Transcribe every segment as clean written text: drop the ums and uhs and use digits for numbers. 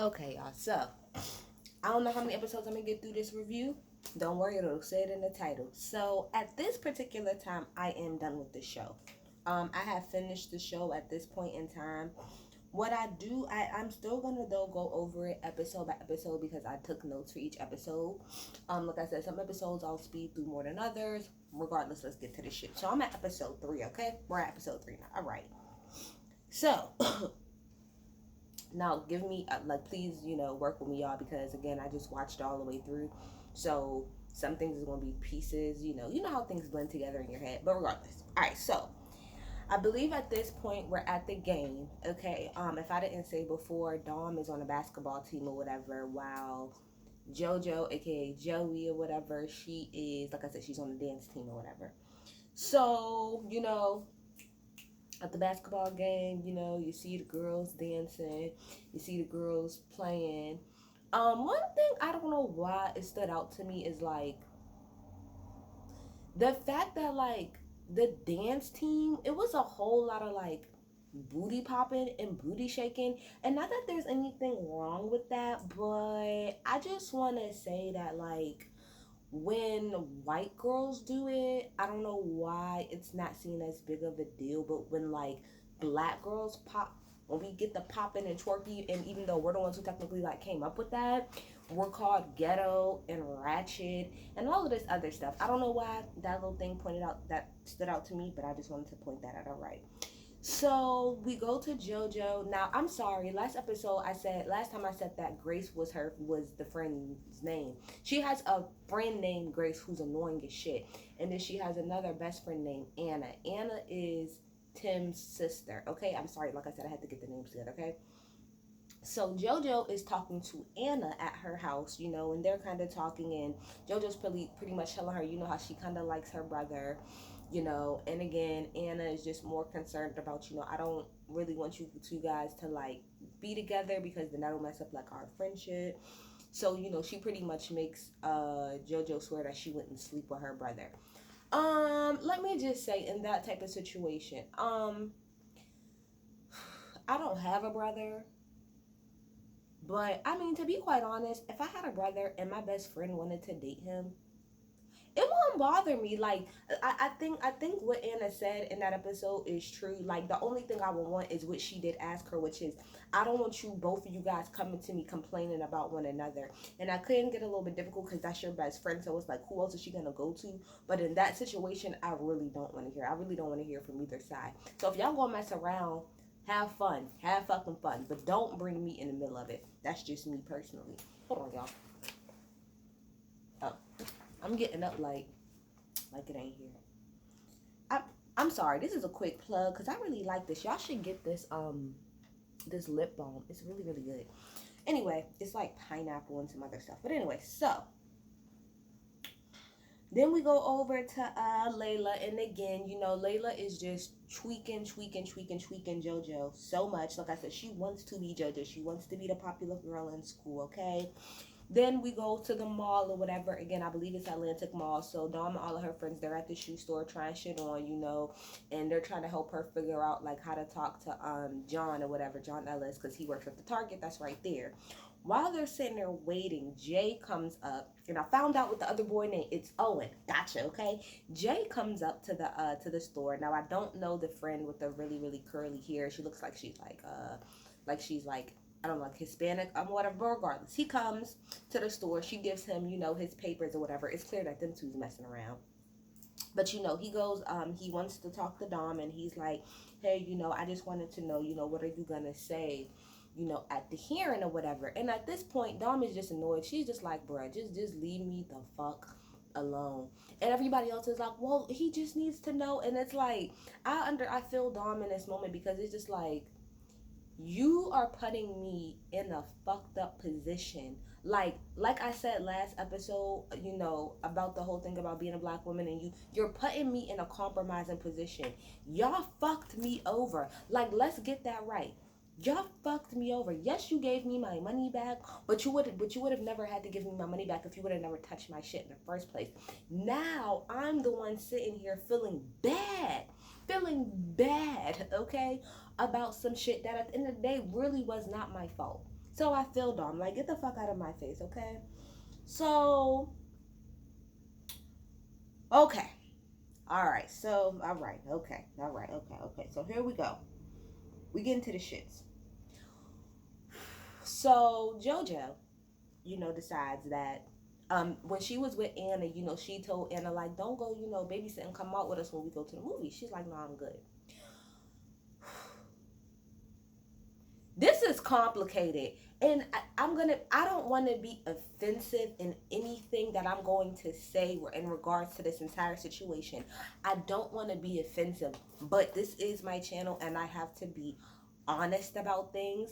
Okay, y'all. So, I don't know how many episodes I'm gonna get through this review. Don't worry, it'll say it in the title. So, at this particular time, I am done with the show. I have finished the show at this point in time. What I do, I'm still gonna though go over it episode by episode because I took notes for each episode. Like I said, some episodes I'll speed through more than others. Regardless, let's get to the shit. So I'm at episode 3. Okay, we're at episode 3 now. All right. So now give me like please work with me, y'all, because again I just watched all the way through, so some things is going to be pieces, you know how things blend together in your head, but regardless. All right, so I believe at this point we're at the game. Okay, if I didn't say before, Dom is on a basketball team or whatever, while JoJo, aka Joey or whatever, she is, like I said, she's on the dance team or whatever. So at the basketball game, you see the girls dancing, you see the girls playing. One thing I don't know why it stood out to me is like the fact that like the dance team, it was a whole lot of like booty popping and booty shaking. And not that there's anything wrong with that, but I just want to say that like when white girls do it, I don't know why it's not seen as big of a deal, but when like black girls pop, when we get the popping and twerky, and even though we're the ones who technically like came up with that, we're called ghetto and ratchet and all of this other stuff. I don't know why that little thing pointed out that stood out to me, but I just wanted to point that out. All right. So we go to JoJo. Now I'm sorry. Last time I said that Grace was the friend's name. She has a friend named Grace who's annoying as shit, and then she has another best friend named Anna. Anna is Tim's sister. Okay, I'm sorry. Like I said, I had to get the names together. Okay. So JoJo is talking to Anna at her house, and they're kind of talking, and JoJo's pretty much telling her, how she kind of likes her brother, and again, Anna is just more concerned about, I don't really want you two guys to like be together because then that'll mess up like our friendship. So, she pretty much makes JoJo swear that she wouldn't sleep with her brother. Let me just say, in that type of situation, I don't have a brother. But I mean, to be quite honest, if I had a brother and my best friend wanted to date him, it won't bother me. Like I think what Anna said in that episode is true. Like the only thing I would want is what she did ask her, which is I don't want you both of you guys coming to me complaining about one another. And I couldn't get a little bit difficult because that's your best friend. So it's like who else is she gonna go to? But in that situation, I really don't want to hear. I really don't want to hear from either side. So if y'all gonna mess around, have fun, have fucking fun, but don't bring me in the middle of it. That's just me personally. Hold on, y'all. Oh, I'm getting up like it ain't here. I I'm sorry. This is a quick plug because I really like this. Y'all should get this lip balm. It's really really good. Anyway, it's like pineapple and some other stuff. But anyway, so then we go over to Layla, and again, Layla is just tweaking JoJo so much. Like I said, she wants to be JoJo. She wants to be the popular girl in school. Okay. Then we go to the mall or whatever. Again, I believe it's Atlantic Mall. So Dom and all of her friends, they're at the shoe store trying shit on, and they're trying to help her figure out like how to talk to John or whatever, John Ellis, because he works at the Target that's right there. While they're sitting there waiting, Jay comes up, and I found out what the other boy name. It's Owen. Gotcha. Okay. Jay comes up to the store. Now I don't know the friend with the really really curly hair. She looks like she's like I don't know, like Hispanic, whatever. Regardless, he comes to the store. She gives him, his papers or whatever. It's clear that them two's messing around. But he goes, he wants to talk to Dom, and he's like, hey, I just wanted to know, what are you gonna say, at the hearing or whatever. And at this point, Dom is just annoyed. She's just like, bruh, just leave me the fuck alone. And everybody else is like, well, he just needs to know. And it's like, I feel Dom in this moment because it's just like, you are putting me in a fucked up position. Like I said last episode, about the whole thing about being a black woman, and you're putting me in a compromising position. Y'all fucked me over. Like, let's get that right. Y'all fucked me over. Yes, you gave me my money back, but you would have never had to give me my money back if you would have never touched my shit in the first place. Now I'm the one sitting here feeling bad, okay, about some shit that at the end of the day really was not my fault. So I feel dumb. Like, get the fuck out of my face, okay? So, okay. Alright, so, alright, okay. Alright, okay, okay. So here we go. We get into the shits. So, JoJo, decides that when she was with Anna, she told Anna, like, don't go, babysit and come out with us when we go to the movie. She's like, no, I'm good. This is complicated. And I don't want to be offensive in anything that I'm going to say in regards to this entire situation. I don't want to be offensive, but this is my channel and I have to be honest about things.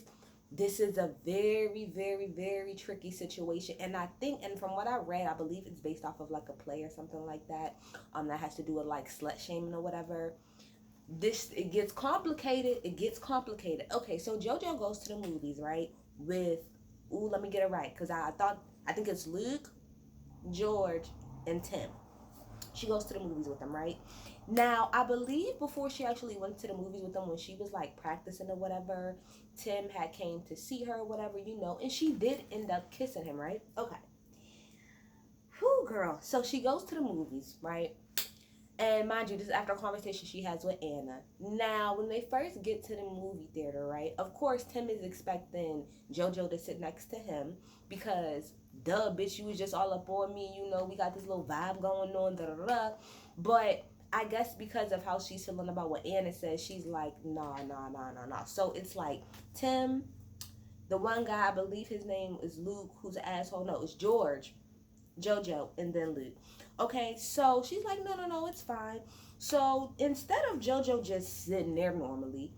This is a very, very, very tricky situation. And I think, and from what I read, I believe it's based off of like a play or something like that. That has to do with like slut shaming or whatever. It gets complicated. It gets complicated. Okay, so JoJo goes to the movies, right? With, let me get it right, because I think it's Luke, George, and Tim. She goes to the movies with them, right? Now, I believe before she actually went to the movies with them, when she was like practicing or whatever, Tim had came to see her or whatever, and she did end up kissing him, right? Okay. Whew, girl. So she goes to the movies, right? And mind you, this is after a conversation she has with Anna. Now, when they first get to the movie theater, right, of course, Tim is expecting JoJo to sit next to him because, duh, bitch, you was just all up on me. We got this little vibe going on, da-da-da. But I guess because of how she's feeling about what Anna says, she's like, nah. So it's like Tim, the one guy, I believe his name is Luke, who's an asshole. No, it's George, JoJo, and then Luke. Okay, so she's like, no, it's fine. So instead of JoJo just sitting there normally,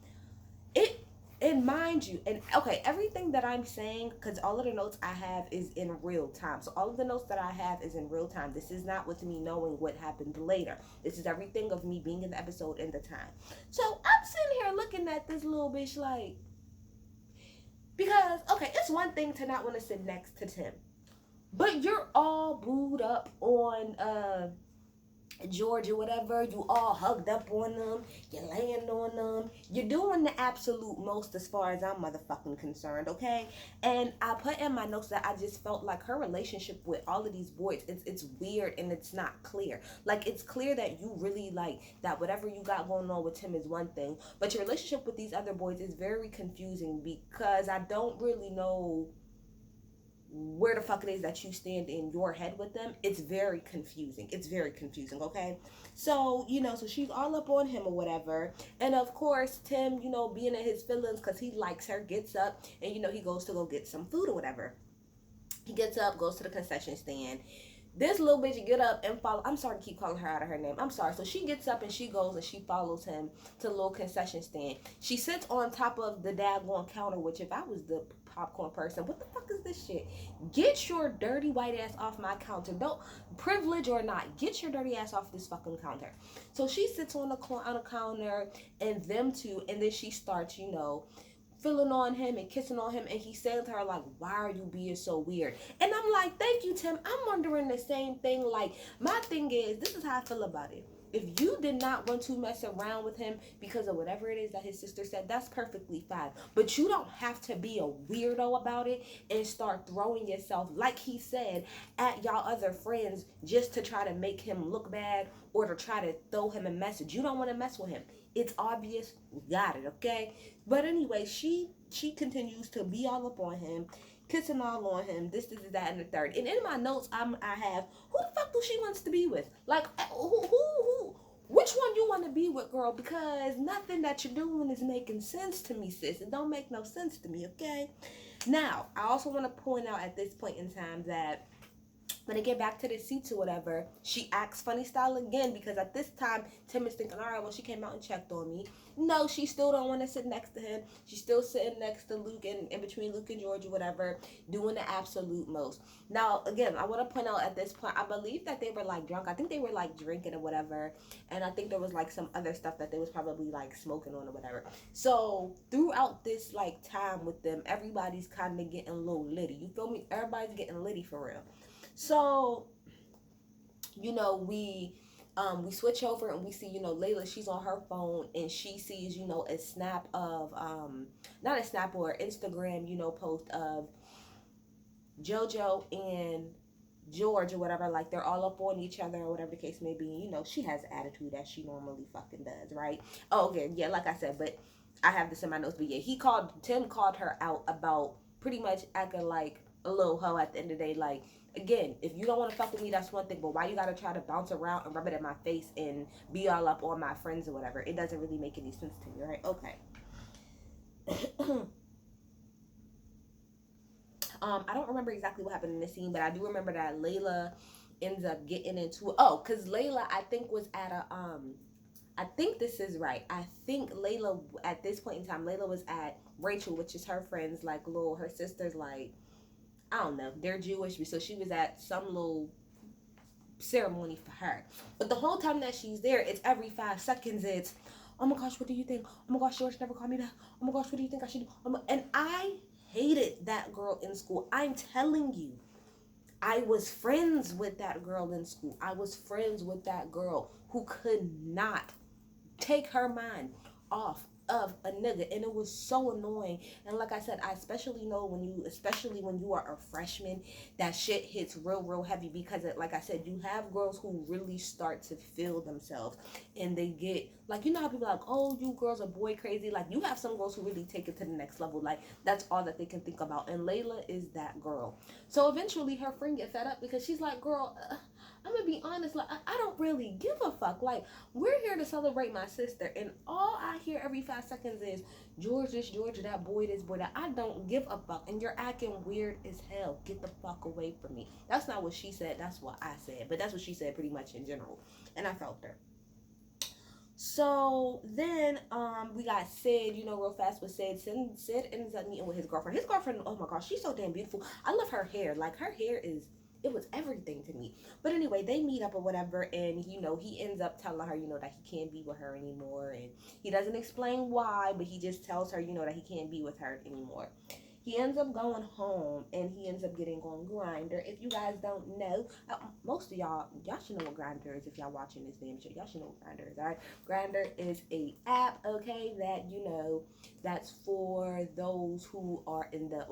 and mind you, and okay, everything that I'm saying, because all of the notes I have is in real time. So all of the notes that I have is in real time. This is not with me knowing what happened later. This is everything of me being in the episode in the time. So I'm sitting here looking at this little bitch like, because, okay, it's one thing to not want to sit next to Tim. But you're all booed up on George or whatever. You all hugged up on them. You're laying on them. You're doing the absolute most as far as I'm motherfucking concerned, okay? And I put in my notes that I just felt like her relationship with all of these boys, it's weird and it's not clear. Like, it's clear that you really like that whatever you got going on with Tim is one thing, but your relationship with these other boys is very confusing because I don't really know where the fuck it is that you stand in your head with them. It's very confusing. Okay? So, so she's all up on him or whatever. And of course, Tim, being in his feelings because he likes her, gets up and, he goes to go get some food or whatever. He gets up, goes to the concession stand. This little bitch get up and follow. I'm sorry to keep calling her out of her name. I'm sorry. So she gets up and she goes and she follows him to the little concession stand. She sits on top of the daggone counter, which if I was the popcorn person, what the fuck is this shit? Get your dirty white ass off my counter. Don't, privilege or not, get your dirty ass off this fucking counter. So she sits on the counter and them two, and then she starts, feeling on him and kissing on him, and he's saying to her like, why are you being so weird? And I'm like, thank you, Tim. I'm wondering the same thing. Like, my thing is, this is how I feel about it. If you did not want to mess around with him because of whatever it is that his sister said, that's perfectly fine. But you don't have to be a weirdo about it and start throwing yourself, like he said, at y'all other friends just to try to make him look bad or to try to throw him a message. You don't want to mess with him. It's obvious. We got it, okay? But anyway, she continues to be all up on him, kissing all on him, this, that, and the third. And in my notes, I have, who the fuck do she wants to be with? Like, which one you want to be with, girl? Because nothing that you're doing is making sense to me, sis. It don't make no sense to me, okay? Now, I also want to point out at this point in time that when they get back to the seats or whatever, she acts funny style again because at this time, Tim is thinking, all right, well, she came out and checked on me. No, she still don't want to sit next to him. She's still sitting next to Luke and in between Luke and George or whatever, doing the absolute most. Now, again, I want to point out at this point, I believe that they were like drunk. I think they were like drinking or whatever. And I think there was like some other stuff that they was probably like smoking on or whatever. So throughout this like time with them, everybody's kind of getting a little litty. You feel me? Everybody's getting litty for real. So, We switch over and we see, Layla, she's on her phone and she sees, a snap of, not a snap or Instagram, post of JoJo and George or whatever, like they're all up on each other or whatever the case may be. She has attitude as she normally fucking does, right? Oh, okay, yeah, like I said, but I have this in my notes. But yeah, Tim called her out about pretty much acting like a little hoe at the end of the day. Like, again, if you don't want to fuck with me, that's one thing, but why you gotta try to bounce around and rub it in my face and be all up on my friends or whatever? It doesn't really make any sense to me, right? Okay. I don't remember exactly what happened in this scene, but I do remember that Layla ends up getting into because Layla, I think, was at a I think this is right. I think Layla, at this point in time, Layla was at Rachel, which is her friend's like little, her sister's like, I don't know, they're Jewish, so she was at some little ceremony for her. But the whole time that she's there, it's every 5 seconds, it's, oh my gosh, what do you think? Oh my gosh, George never called me back. Oh my gosh, what do you think I should do? And I hated that girl in school. I'm telling you, I was friends with that girl in school. I was friends with that girl who could not take her mind off of a nigga, and it was so annoying. And like I said, I especially know especially when you are a freshman, that shit hits real heavy, because like I said, you have girls who really start to feel themselves, and they get like, how people are like, oh, you girls are boy crazy. Like, you have some girls who really take it to the next level. Like, that's all that they can think about, and Layla is that girl. So eventually her friend get fed up, because she's like, girl, I'm gonna be honest, like, I don't really give a fuck. Like, we're here to celebrate my sister, and all I hear every 5 seconds is George this, George that, boy this, boy that. I don't give a fuck, and you're acting weird as hell. Get the fuck away from me. That's not what she said, that's what I said, but that's what she said pretty much in general, and I felt her. So then we got Sid, real fast with Sid. Sid ends up meeting with his girlfriend. His girlfriend, oh my gosh, she's so damn beautiful. I love her hair. Like, her hair it was everything to me. But anyway, they meet up or whatever, and he ends up telling her, that he can't be with her anymore, and he doesn't explain why, but he just tells her, that he can't be with her anymore. He ends up going home, and he ends up getting on Grindr. If you guys don't know, most of y'all should know what Grindr is. If y'all watching this damn show, y'all should know what Grindr is. All right, Grindr is a app, okay, that that's for those who are in the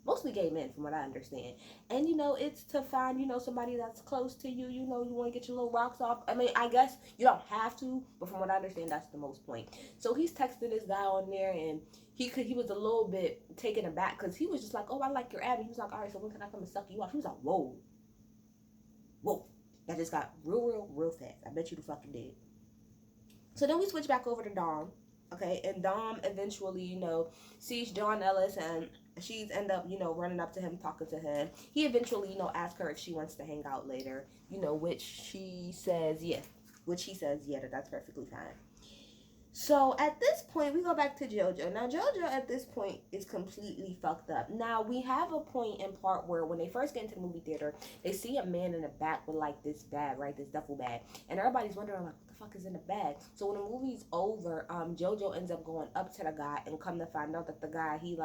mostly gay men, from what I understand. And it's to find somebody that's close to you. You want to get your little rocks off. I mean, I guess you don't have to, but from what I understand, that's the most point. So he's texting this guy on there, and he was a little bit taken aback, because he was just like, oh, I like your app. And he was like, all right, so when can I come and suck you off? He was like, whoa, that just got real fast. I bet you the fucking did. So then we switch back over to Dom. Okay, and Dom eventually, sees John Ellis, and she's end up, running up to him, talking to him. He eventually, asks her if she wants to hang out later, which she says, yeah. That's perfectly fine. So at this point, we go back to JoJo. Now, JoJo at this point is completely fucked up. Now, we have a point in part where when they first get into the movie theater, they see a man in the back with like this bag, right? This duffel bag. And everybody's wondering, like, what the fuck is in the bag? So when the movie's over, JoJo ends up going up to the guy, and come to find out that the guy, he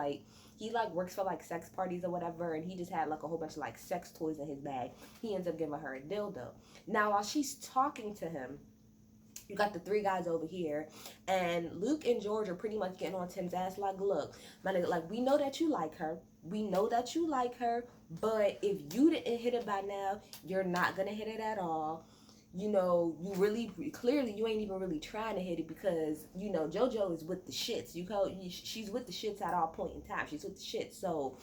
works for like sex parties or whatever, and he just had like a whole bunch of like sex toys in his bag. He ends up giving her a dildo. Now, while she's talking to him, you got the 3 guys over here, and Luke and George are pretty much getting on Tim's ass like, look, my nigga, like, we know that you like her. But if you didn't hit it by now, you're not going to hit it at all. You really, clearly, you ain't even really trying to hit it, because, JoJo is with the shits. She's with the shits at all point in time. She's with the shits. So,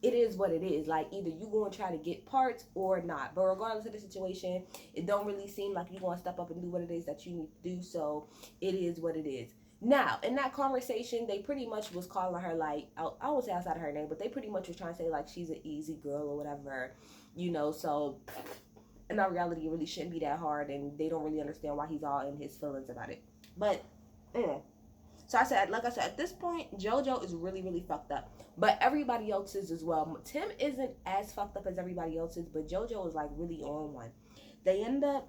it is what it is. Like, either you going to try to get parts or not. But regardless of the situation, it don't really seem like you going to step up and do what it is that you need to do. So it is what it is. Now, in that conversation, they pretty much was calling her, like, I won't say outside of her name, but they pretty much was trying to say, like, she's an easy girl or whatever, so in our reality, it really shouldn't be that hard, and they don't really understand why he's all in his feelings about it. But, So like I said, at this point, JoJo is really fucked up. But everybody else is as well. Tim isn't as fucked up as everybody else is, but JoJo is like really on one. They end up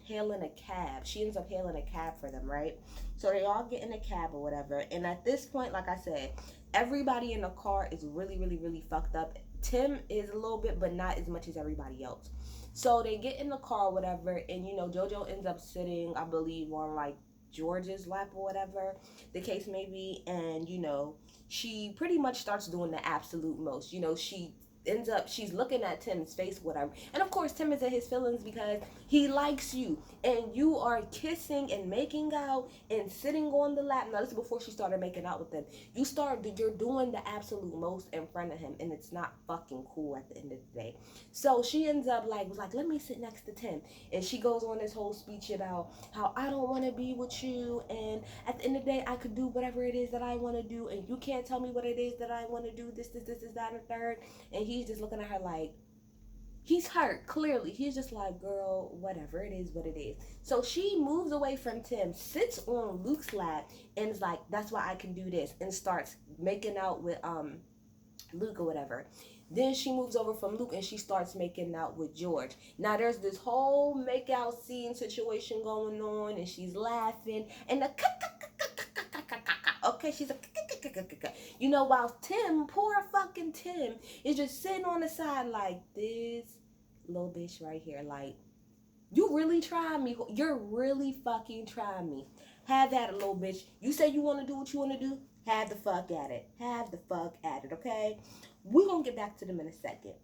hailing a cab. She ends up hailing a cab for them, right? So they all get in a cab or whatever. And at this point, like I said, everybody in the car is really fucked up. Tim is a little bit, but not as much as everybody else. So they get in the car, whatever, and JoJo ends up sitting, I believe, on like George's lap or whatever the case may be, and she pretty much starts doing the absolute most. She ends up she's looking at Tim's face, whatever, and of course Tim is in his feelings because he likes you, and you are kissing and making out and sitting on the lap. Now this is before she started making out with him. You're doing the absolute most in front of him, and it's not fucking cool at the end of the day. So she ends up was like, let me sit next to Tim, and she goes on this whole speech about how I don't want to be with you, and at the end of the day I could do whatever it is that I want to do, and you can't tell me what it is that I want to do, this, that, and the third. And he's just looking at her like, he's hurt, clearly. He's just like, girl, whatever, it is what it is. So she moves away from Tim, sits on Luke's lap, and is like, that's why I can do this, and starts making out with Luke or whatever. Then she moves over from Luke and she starts making out with George. Now there's this whole make out scene situation going on, and she's laughing, and the okay, she's a while Tim, poor fucking Tim, is just sitting on the side like, this little bitch right here, like, you really trying me. You're really fucking trying me. Have at it, little bitch. You say you want to do what you want to do. Have the fuck at it. Have the fuck at it, okay? We're going to get back to them in a second.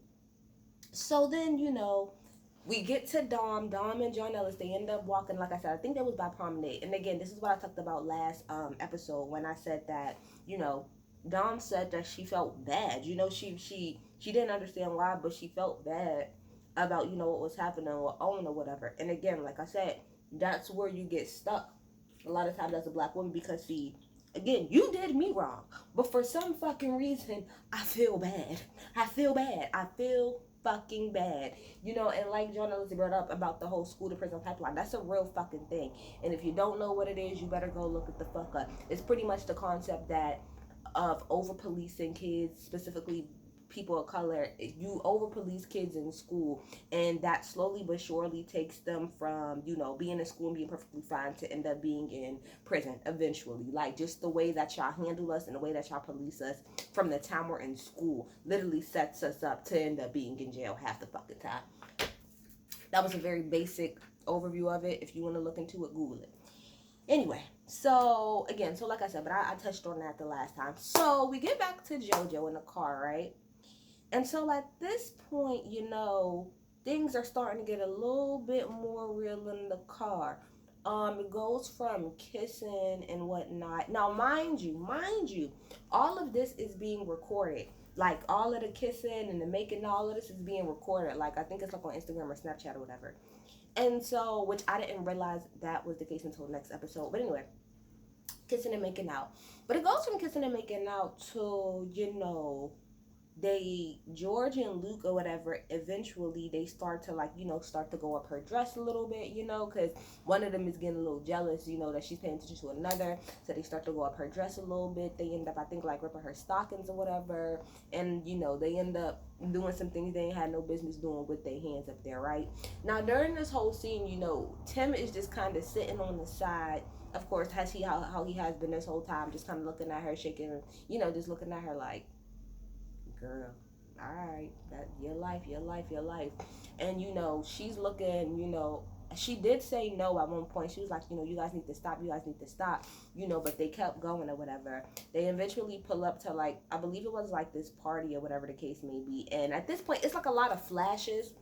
So then, we get to Dom and John Ellis. They end up walking, like I said, I think that was by Promenade. And again, this is what I talked about last episode when I said that, Dom said that she felt bad. She didn't understand why, but she felt bad about, what was happening with Owen or whatever. And again, like I said, that's where you get stuck a lot of times as a black woman, because see, again, you did me wrong, but for some fucking reason, I feel bad. I feel fucking bad. And like John Ellis brought up about the whole school to prison pipeline, that's a real fucking thing. And if you don't know what it is, you better go look it the fuck up. It's pretty much the concept that of over policing kids, specifically people of color. You over police kids in school, and that slowly but surely takes them from being in school and being perfectly fine to end up being in prison eventually. Like, just the way that y'all handle us and the way that y'all police us from the time we're in school literally sets us up to end up being in jail half the fucking time. That was a very basic overview of it. If you want to look into it, Google it. Anyway, so again, like I said, but I touched on that the last time. So we get back to JoJo in the car, right? And so at this point, things are starting to get a little bit more real in the car. It goes from kissing and whatnot. Now, mind you, all of this is being recorded. Like, all of the kissing and the making, all of this is being recorded. Like, I think it's like on Instagram or Snapchat or whatever. And so, which I didn't realize that was the case until the next episode. But anyway, kissing and making out. But it goes from kissing and making out to, George and Luke or whatever, eventually they start to start to go up her dress a little bit, because one of them is getting a little jealous, that she's paying attention to another, so they start to go up her dress a little bit. They end up, I think, like ripping her stockings or whatever, and they end up doing some things they ain't had no business doing with their hands up there, right? Now during this whole scene, Tim is just kind of sitting on the side, of course, how he has been this whole time, just kind of looking at her, shaking, just looking at her like, girl, all right, that your life. And she's looking, she did say no at one point. She was like, you guys need to stop, but they kept going or whatever. They eventually pull up to, like, I believe it was like this party or whatever the case may be. And at this point, it's like a lot of flashes,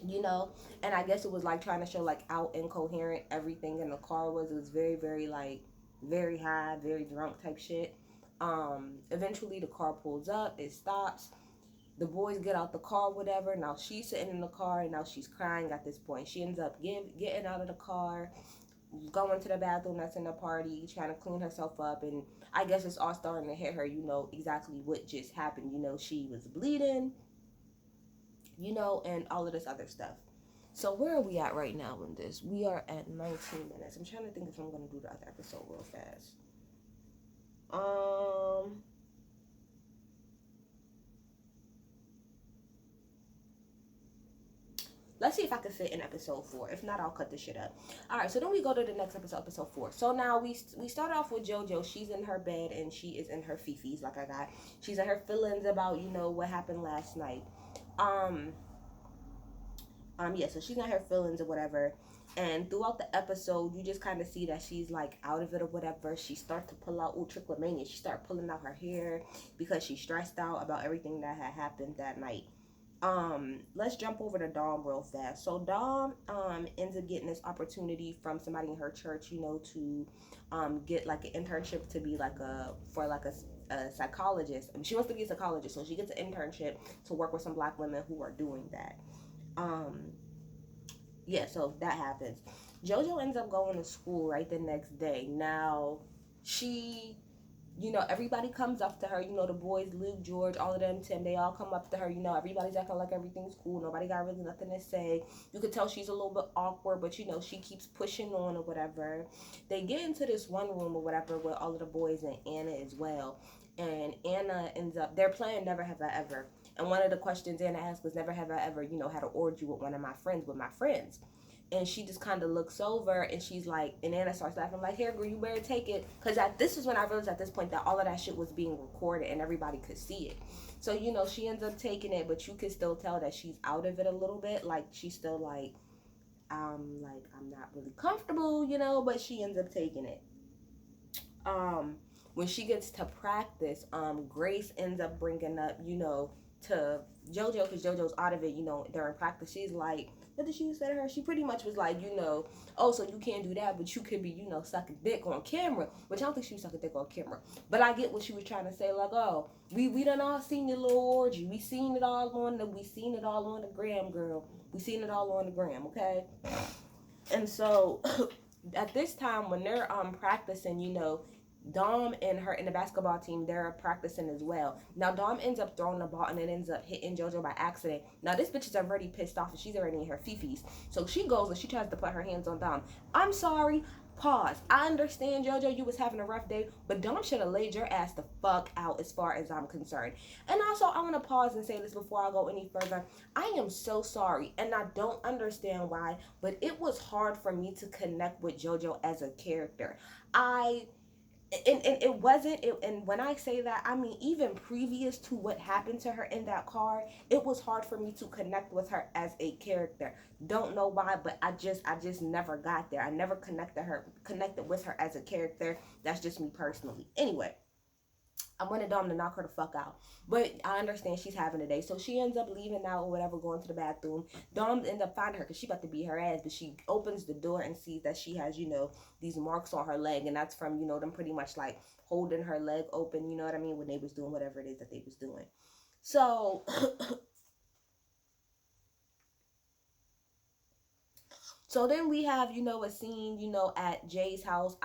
and I guess it was like trying to show like how incoherent everything in the car was. It was very, very, like, very high, very drunk type shit. Eventually the car pulls up, it stops, the boys get out the car, whatever. Now she's sitting in the car, and now she's crying at this point. She ends up getting out of the car, going to the bathroom that's in the party, trying to clean herself up, and I guess it's all starting to hit her, exactly what just happened. She was bleeding, and all of this other stuff. So where are we at right now in this? We are at 19 minutes. I'm trying to think if I'm going to do the other episode real fast. Let's see if I can fit in episode 4. If not, I'll cut this shit up. Alright, so then we go to the next episode 4. So now we start off with JoJo. She's in her bed and she is in her fifis, like I got. She's in her feelings about, what happened last night. Yeah, so she's in her feelings or whatever. And throughout the episode, you just kind of see that she's like out of it or whatever. She starts to pull out trichomania. She started pulling out her hair because she's stressed out about everything that had happened that night. Let's jump over to Dom real fast. So Dom ends up getting this opportunity from somebody in her church, you know, to get like an internship to be like a psychologist. I mean, she wants to be a psychologist, so she gets an internship to work with some black women who are doing that. Um, yeah, so that happens. JoJo ends up going to school right the next day. Now, she, you know, everybody comes up to her. You know, the boys, Luke, George, all of them, Tim, they all come up to her. You know, everybody's acting like everything's cool. Nobody got really nothing to say. You could tell she's a little bit awkward, but, you know, she keeps pushing on or whatever. They get into this one room or whatever with all of the boys and Anna as well. And Anna ends up, they're playing Never Have I Ever. And one of the questions Anna asked was, never have I ever, you know, had an orgy with one of my friends, with my friends. And she just kind of looks over and she's like, and Anna starts laughing, like, here, girl, you better take it. Because this is when I realized at this point that all of that shit was being recorded and everybody could see it. So, you know, she ends up taking it, but you can still tell that she's out of it a little bit. Like, she's still like, I'm not really comfortable, you know, but she ends up taking it. When she gets to practice, Grace ends up bringing up, you know, to JoJo, because JoJo's out of it, you know, during practice. She's like, what did she say to her? She pretty much was like, you know, oh, so you can't do that, but you could be, you know, sucking dick on camera. Which I don't think she was sucking dick on camera. But I get what she was trying to say, like, oh, we done all seen your little orgy. We seen it all on the gram, girl. We seen it all on the gram, okay? And so at this time when they're practicing, you know, Dom and her in the basketball team, they're practicing as well. Now Dom ends up throwing the ball and it ends up hitting JoJo by accident. Now this bitch is already pissed off and she's already in her fifis. So she goes and she tries to put her hands on Dom. I'm sorry. Pause. I understand, JoJo, you was having a rough day, but Dom should have laid your ass the fuck out as far as I'm concerned. And also, I want to pause and say this before I go any further. I am so sorry, and I don't understand why, but it was hard for me to connect with JoJo as a character. And it wasn't it, and when I say that, I mean even previous to what happened to her in that car, it was hard for me to connect with her as a character. Don't know why, but I just never got there. I never connected with her as a character. That's just me personally. Anyway, I wanted Dom to knock her the fuck out. But I understand she's having a day. So she ends up leaving out or whatever, going to the bathroom. Dom ends up finding her because she about to beat her ass. But she opens the door and sees that she has, you know, these marks on her leg. And that's from, you know, them pretty much like holding her leg open, you know what I mean, when they was doing whatever it is that they was doing. So so then we have, you know, a scene, you know, at Jay's house.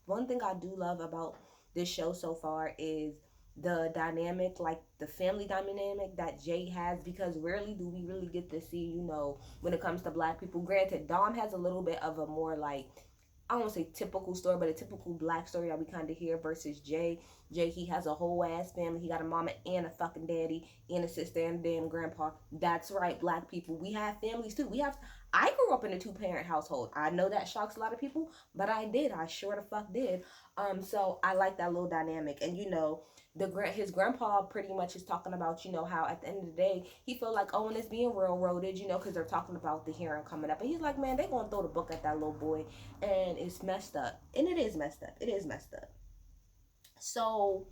One thing I do love about this show so far is the dynamic, like the family dynamic that Jay has, because rarely do we really get to see, you know, when it comes to black people. Granted, Dom has a little bit of a more like, I don't want to say typical story, but a typical black story that we kind of hear versus Jay. Jay, he has a whole ass family. He got a mama and a fucking daddy and a sister and a damn grandpa. That's right, black people. We have families too. I grew up in a two-parent household. I know that shocks a lot of people, but I did. I sure the fuck did. So I like that little dynamic. And you know, his grandpa pretty much is talking about, you know, how at the end of the day he feel like Owen is being railroaded, you know, because they're talking about the hearing coming up, and he's like, man, they gonna throw the book at that little boy, and it's messed up, and it is messed up. It is messed up. So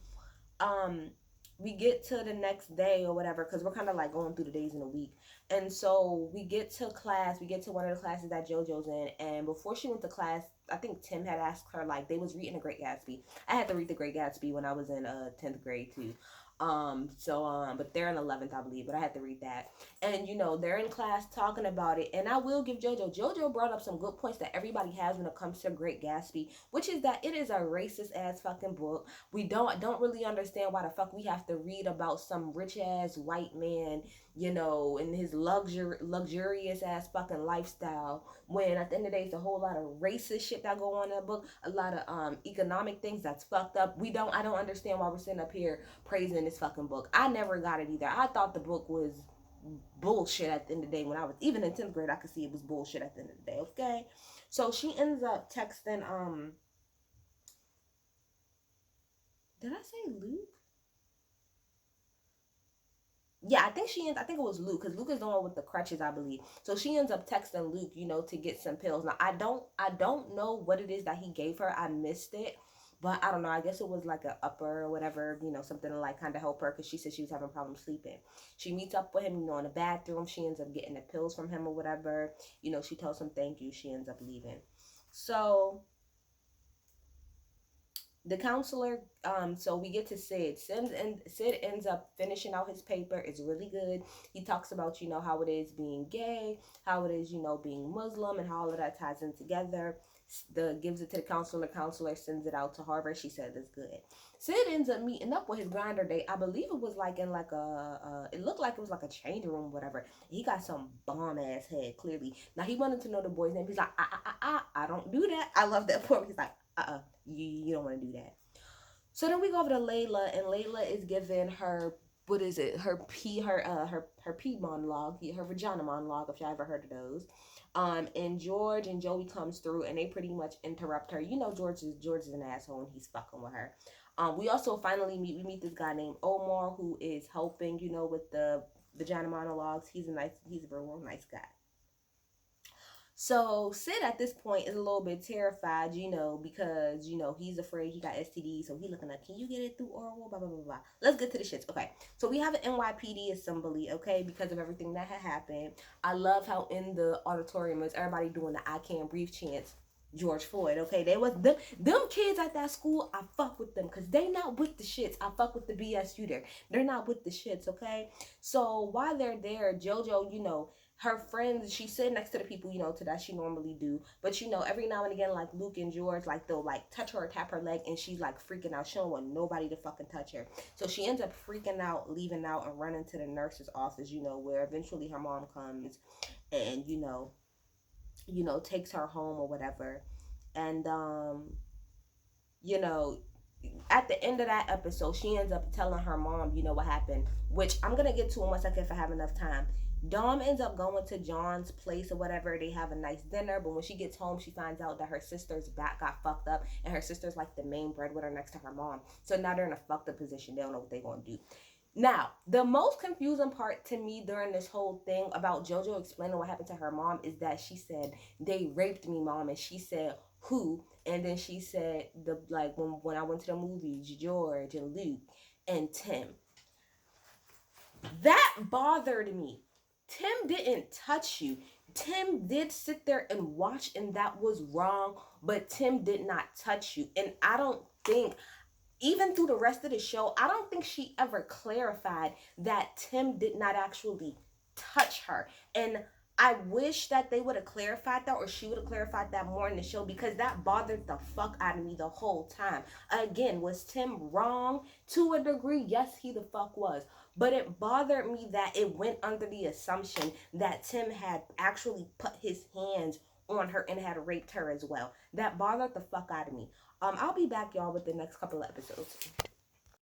um we get to the next day or whatever, because we're kind of like going through the days in a week. And so we get to class, we get to one of the classes that JoJo's in, and before she went to class, I think Tim had asked her, like, they was reading The Great Gatsby. I had to read The Great Gatsby when I was in 10th grade too. But they're in 11th, I believe, but I had to read that. And you know, they're in class talking about it, and I will give JoJo brought up some good points that everybody has when it comes to Great Gatsby, which is that it is a racist ass fucking book. We don't really understand why the fuck we have to read about some rich ass white man, you know, and his luxurious ass fucking lifestyle, when at the end of the day it's a whole lot of racist shit that go on in that book, a lot of economic things that's fucked up. I don't understand why we're sitting up here praising this fucking book. I never got it either. I thought the book was bullshit at the end of the day. When I was even in 10th grade, I could see it was bullshit at the end of the day. Okay, so she ends up texting did I say Luke? Yeah, I think it was Luke, because Luke is the one with the crutches, I believe. So she ends up texting Luke, to get some pills. Now I don't know what it is that he gave her. I missed it. But I don't know. I guess it was like a upper or whatever, something to like kind of help her, because she said she was having problems sleeping. She meets up with him, in the bathroom. She ends up getting the pills from him or whatever. She tells him thank you. She ends up leaving. So the counselor, so we get to Sid ends up finishing out his paper. It's really good. He talks about, how it is being gay, how it is, being Muslim, and how all of that ties in together. Gives it to the counselor sends it out to Harvard. She said it's good. Sid ends up meeting up with his grinder date. I believe it was like in like it looked like it was like a change room, whatever. He got some bomb ass head, clearly. Now he wanted to know the boy's name. He's like, I don't do that. I love that part. He's like, you don't want to do that. So then we go over to Layla, and Layla is giving her, what is it? Her pee monologue, her vagina monologue, if y'all ever heard of those. And George and Joey comes through, and they pretty much interrupt her. George is an asshole, and he's fucking with her. We also finally meet this guy named Omar, who is helping, with the vagina monologues. He's a real nice guy. So Sid at this point is a little bit terrified, because he's afraid he got STD. So he looking up, can you get it through oral? Blah blah blah blah. Let's get to the shits. Okay, so we have an NYPD assembly. Okay, because of everything that had happened. I love how in the auditorium is everybody doing the "I can't breathe" chants. George Floyd. Okay, they was them kids at that school. I fuck with them because they not with the shits. I fuck with the BSU there. They're not with the shits. Okay, so while they're there, JoJo, her friends, she's sitting next to the people, to that she normally do. But every now and again, like Luke and George, like they'll like touch her or tap her leg, and she's like freaking out. She don't want nobody to fucking touch her. So she ends up freaking out, leaving out, and running to the nurse's office, where eventually her mom comes and, takes her home or whatever. And you know, at the end of that episode, she ends up telling her mom, what happened, which I'm gonna get to in 1 second if I have enough time. Dom ends up going to John's place or whatever. They have a nice dinner, but when she gets home, she finds out that her sister's back got fucked up, and her sister's like the main breadwinner next to her mom. So now they're in a fucked up position. They don't know what they're gonna do. Now, the most confusing part to me during this whole thing about JoJo explaining what happened to her mom is that she said, they raped me, mom, and she said, who? And then she said, when I went to the movies, George and Luke and Tim. That bothered me. Tim didn't touch you. Tim did sit there and watch, and that was wrong, but Tim did not touch you. And I don't think, even through the rest of the show, I don't think she ever clarified that Tim did not actually touch her. And I wish that they would have clarified that, or she would have clarified that more in the show, because that bothered the fuck out of me the whole time. Again, was Tim wrong? To a degree, yes, he the fuck was. But it bothered me that it went under the assumption that Tim had actually put his hands on her and had raped her as well. That bothered the fuck out of me. I'll be back, y'all, with the next couple of episodes.